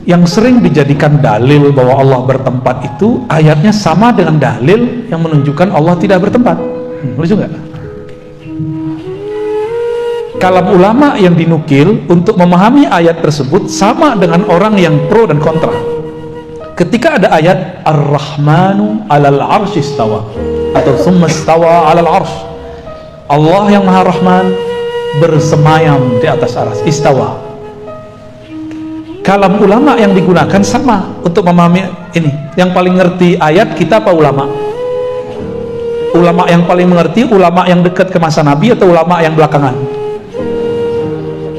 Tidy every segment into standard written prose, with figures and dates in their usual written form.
Yang sering dijadikan dalil bahwa Allah bertempat itu ayatnya sama dengan dalil yang menunjukkan Allah tidak bertempat. Lucu nggak? Kalam ulama yang dinukil untuk memahami ayat tersebut sama dengan orang yang pro dan kontra. Ketika ada ayat Ar-Rahmanu 'alal 'arsy istawa atau tsumma istawa 'alal 'arsy, Allah yang Maha Rahman bersemayam di atas arsy, istawa. Kalam ulama yang digunakan sama untuk memahami ini. Yang paling ngerti ayat kita apa ulama? Ulama yang paling mengerti, ulama yang dekat ke masa Nabi atau ulama yang belakangan?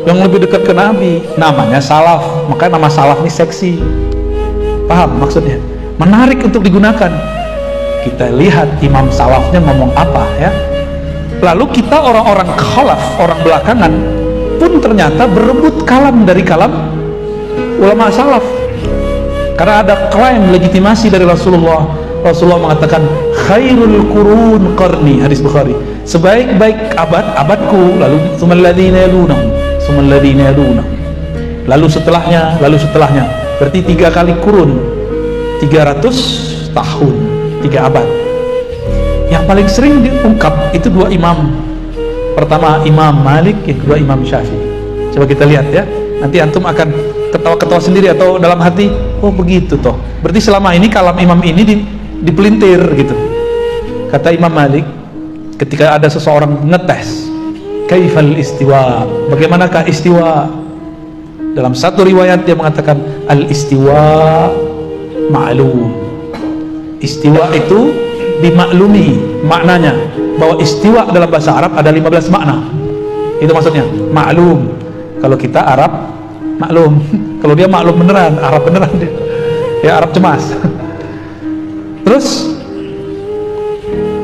Yang lebih dekat ke Nabi, namanya salaf. Makanya nama salaf ini seksi. Paham maksudnya? Menarik untuk digunakan. Kita lihat imam salafnya ngomong apa ya. Lalu kita orang-orang khalaf, orang belakangan pun ternyata berebut kalam dari kalam ulama salaf. Karena ada klaim legitimasi dari Rasulullah. Rasulullah mengatakan khairul qurun qarni, hadis Bukhari. Sebaik-baik abadku, lalu tsummal ladzina yalunahum, tsummal ladzina yalunahum. Lalu setelahnya. Berarti 3 kali kurun, 300 tahun, 3 abad. Yang paling sering diungkap itu 2 imam. Pertama Imam Malik, yang kedua Imam Syafi'i. Coba kita lihat ya. Nanti antum akan ketawa-ketawa sendiri atau dalam hati, oh begitu toh. Berarti selama ini kalam imam ini dipelintir gitu. Kata Imam Malik, ketika ada seseorang ngetes, kaifal istiwa, bagaimanakah istiwa? Dalam satu riwayat dia mengatakan al-istiwa ma'lum. Istiwa itu dimaklumi maknanya, bahwa istiwa dalam bahasa Arab ada 15 makna. Itu maksudnya ma'lum. Kalau kita Arab maklum, kalau dia maklum beneran, Arab beneran dia. Ya Arab cemas. Terus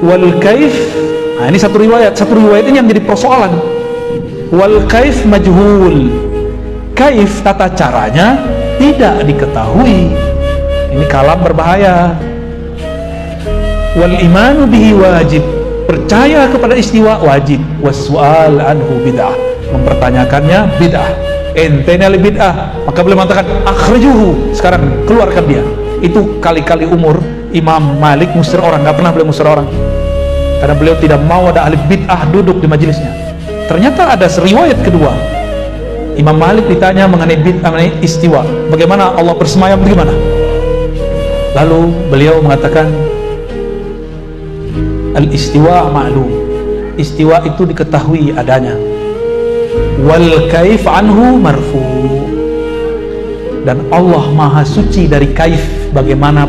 wal kaif, nah ini satu riwayat ini yang jadi persoalan. Wal kaif majhul. Kaif, tata caranya tidak diketahui. Ini kalam berbahaya. Wal imanu bihi wajib. Percaya kepada istiwa wajib. Wassual anhu bid'ah. Mempertanyakannya bid'ah. Entenya bid'ah, maka beliau mengatakan akhrijuhu, sekarang keluarkan dia. Itu kali-kali umur Imam Malik ngusir orang, nggak pernah beliau ngusir orang karena beliau tidak mau ada ahli bid'ah duduk di majelisnya. Ternyata ada riwayat kedua, Imam Malik ditanya mengenai bid'ah, mengenai istiwa, bagaimana Allah bersemayam, bagaimana? Lalu beliau mengatakan al-istiwa ma'lum, istiwa itu diketahui adanya, wal kaif anhu marfu, dan Allah maha suci dari kaif, bagaimana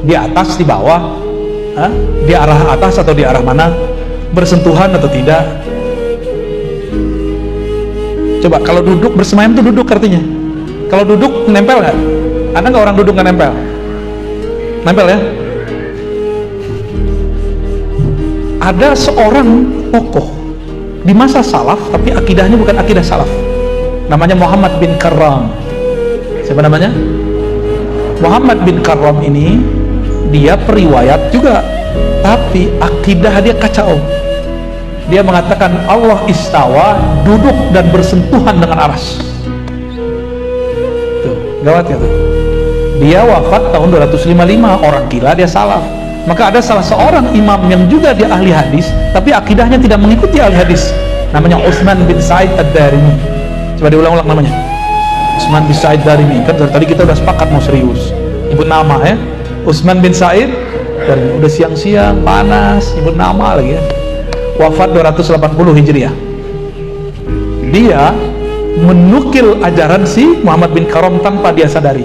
di atas, di bawah, di arah atas atau di arah mana, bersentuhan atau tidak. Coba kalau duduk bersemayam itu duduk artinya. Kalau duduk nempel nggak? Ada nggak orang duduk nggak nempel? Nempel ya. Ada seorang tokoh di masa salaf, tapi akidahnya bukan akidah salaf. Namanya Muhammad bin Karram. Siapa namanya? Muhammad bin Karram ini, dia periwayat juga, tapi akidah dia kacau. Dia mengatakan Allah istawa, duduk dan bersentuhan dengan aras. Tuh, gawat ya tuh. Dia wafat tahun 255, orang gila, dia salaf. Maka ada salah seorang imam yang juga dia ahli hadis, tapi akidahnya tidak mengikuti ahli hadis. Namanya Utsman bin Sa'id ad-Darimi. Coba diulang-ulang namanya. Utsman bin Sa'id ad-Darimi. Kan dari tadi kita udah sepakat mau serius nyebut nama ya. Utsman bin Sa'id, dan udah siang-siang panas nyebut nama lagi ya. Wafat 280 Hijriah. Dia menukil ajaran si Muhammad bin Karram tanpa dia sadari.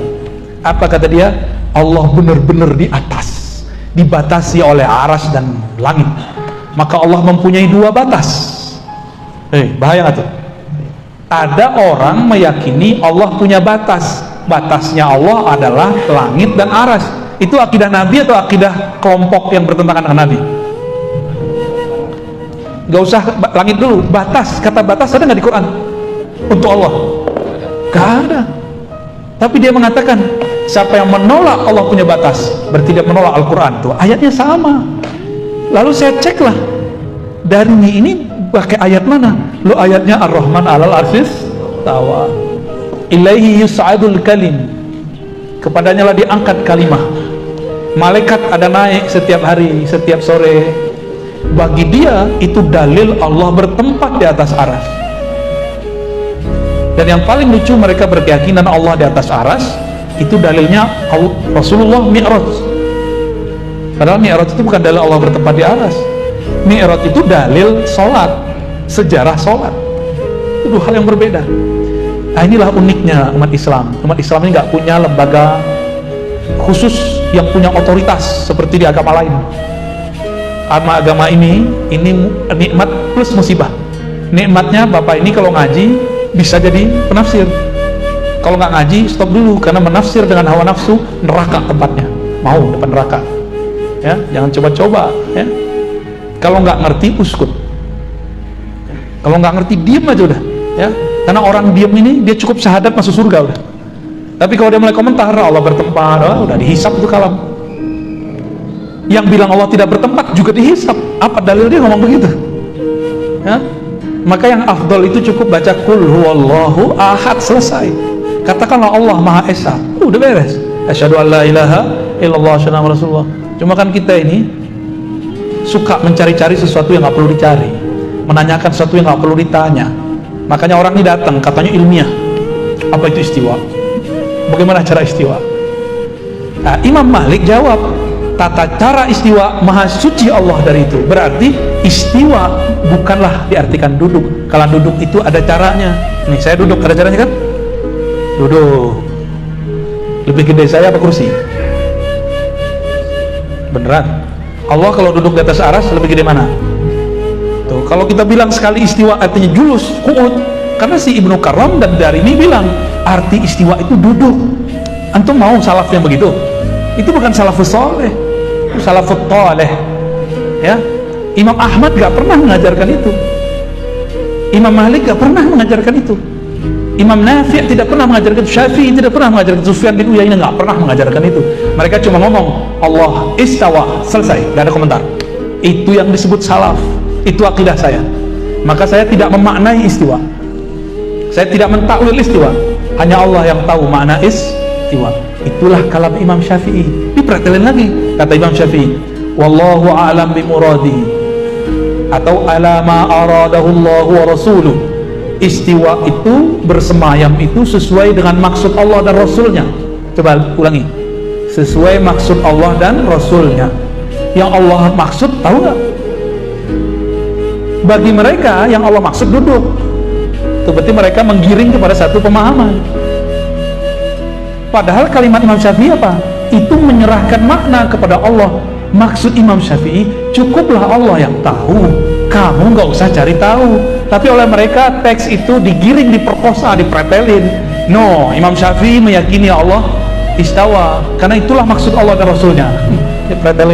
Apa kata dia? Allah benar-benar di atas, dibatasi oleh aras dan langit. Maka Allah mempunyai 2 batas. Bahaya nggak tuh? Ada orang meyakini Allah punya batas. Batasnya Allah adalah langit dan aras. Itu akidah Nabi atau akidah kelompok yang bertentangan dengan Nabi? Gak usah langit dulu, batas. Kata batas ada nggak di Quran untuk Allah? Gak ada. Tapi dia mengatakan siapa yang menolak Allah punya batas berarti dia menolak Al-Quran. Tuh ayatnya sama. Lalu saya ceklah dari ini pakai ayat mana? Lo ayatnya Ar-Rahman 'alal 'arsy istawa. ilaihi yus'adul kalim, kepadanya lah diangkat kalimah. Malaikat ada naik setiap hari, setiap sore. Bagi dia itu dalil Allah bertempat di atas aras. Dan yang paling lucu, mereka berkeyakinan Allah di atas aras, itu dalilnya Rasulullah Mi'raj. Padahal Mi'raj itu bukan dalil Allah bertempat di aras. Mi'raj itu dalil sholat, sejarah sholat. Itu dua hal yang berbeda. Nah, inilah uniknya umat Islam. Umat Islam ini nggak punya lembaga khusus yang punya otoritas seperti di agama lain. Agama ini nikmat plus musibah. Nikmatnya Bapak ini kalau ngaji bisa jadi penafsir. Kalau nggak ngaji stop dulu, karena menafsir dengan hawa nafsu neraka tempatnya. Mau depan neraka. Ya, jangan coba-coba. Ya. Kalau nggak ngerti uskut. Kalau nggak ngerti diam aja udah. Ya, karena orang diam ini dia cukup syahadat masuk surga udah. Tapi kalau dia mulai komentar Allah bertempat, udah dihisap itu kalam. Yang bilang Allah tidak bertempat juga dihisap. Apa dalil dia ngomong begitu? Ya? Maka yang afdol itu cukup baca Qul huwallahu ahad, selesai. Katakanlah Allah Maha Esa, udah beres. Asyhadu an la ilaha illallah asyhadu anna rasulullah. Cuma kan kita ini suka mencari-cari sesuatu yang nggak perlu dicari, menanyakan sesuatu yang nggak perlu ditanya. Makanya orang ini datang katanya ilmiah. Apa itu istiwa? Bagaimana cara istiwa? Nah, Imam Malik jawab, tata cara istiwa maha suci Allah dari itu. Berarti istiwa bukanlah diartikan duduk. Kalau duduk itu ada caranya. Nih saya duduk, ada caranya kan? Duduk. Lebih gede saya apa kursi? Beneran? Allah kalau duduk di atas aras lebih gede mana? Tuh, kalau kita bilang sekali istiwa artinya julus, qu'ud. Karena si Ibnu Karam dan Darimi bilang arti istiwa itu duduk. Antum mau salaf yang begitu? Itu bukan salafus soleh, itu salafut toleh. Ya, Imam Ahmad gak pernah mengajarkan itu. Imam Malik gak pernah mengajarkan itu. Imam Nafi' tidak pernah mengajarkan, Syafi'i tidak pernah mengajarkan, Sufyan bin Uyainah gak pernah mengajarkan itu. Mereka cuma ngomong Allah istawa, selesai, gak ada komentar. Itu yang disebut salaf, itu akidah saya. Maka saya tidak memaknai istiwa, saya tidak mentakwil istiwa. Hanya Allah yang tahu makna istiwa. Itulah kalam Imam Syafi'i. Diperhatiin lagi, kata Imam Syafi'i, wallahu a'lam bimuradihi, atau ala ma aradahu Allah wa rasuluh. Istiwa itu, bersemayam itu sesuai dengan maksud Allah dan Rasulnya. Coba ulangi, sesuai maksud Allah dan Rasulnya. Yang Allah maksud tahu nggak? Bagi mereka yang Allah maksud duduk. Itu berarti mereka menggiring kepada satu pemahaman. Padahal kalimat Imam Syafi'i apa? Itu menyerahkan makna kepada Allah. Maksud Imam Syafi'i, cukuplah Allah yang tahu, kamu nggak usah cari tahu. Tapi oleh mereka teks itu digiring, diperkosa, dipretelin. No, Imam Syafi'i meyakini Allah istawa, karena itulah maksud Allah dan Rasulnya. Dipretelin.